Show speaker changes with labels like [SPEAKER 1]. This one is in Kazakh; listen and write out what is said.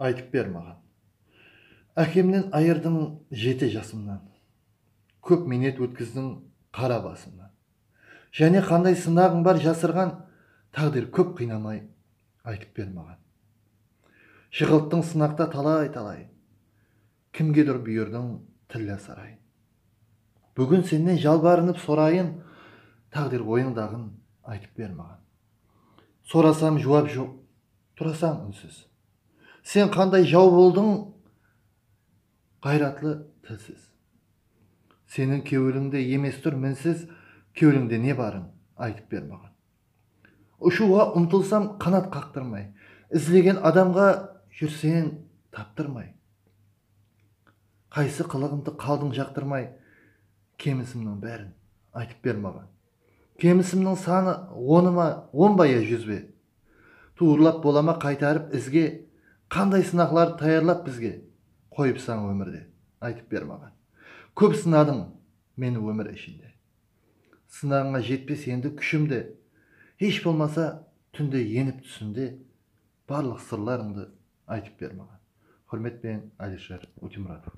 [SPEAKER 1] Айтып бер маған. Әкемнен айырдың 7 жасымнан. Көп минет өткіздің қара басымнан. Және қандай сынағың бар жасырған, тағдыр көп қинамай айтып бер маған. Жығылттың сынақта талай-талай. Кімгедір бұйырдың тілі сарайын. Бүгін сенен жалбарынып сорайын, тағдыр ойыңдағын айтып бер маған. Сорасам жауап жоқ, тұрасам үнсіз. Сен қандай жау болдың, қайратлы тілсіз. Сенің кеуіліңде емес тұр мінсіз, кеуіліңде не барын айтып бер маған. Ұшуға ұмтылсам қанат қақтырмай, ізлеген адамға жүрсен таптырмай. Қайсы қылығымды қалдың жақтырмай, кемісімнің бәрін айтып бер маған. Кемісімнің саны 10 ба я 100 бе? Туырлап болама қайтарып ізге, қандай сынақлар таярлап бізге, қойыпсаң өмірде айтып бер маған. Көп сынадың мені өмір ішінде. Сынағыңа жетпес енді күшімде, еш болмаса түнде еніп түсінде, барлық сырларыңды айтып бер маған. Құрметпен, Алишер Утемуратов.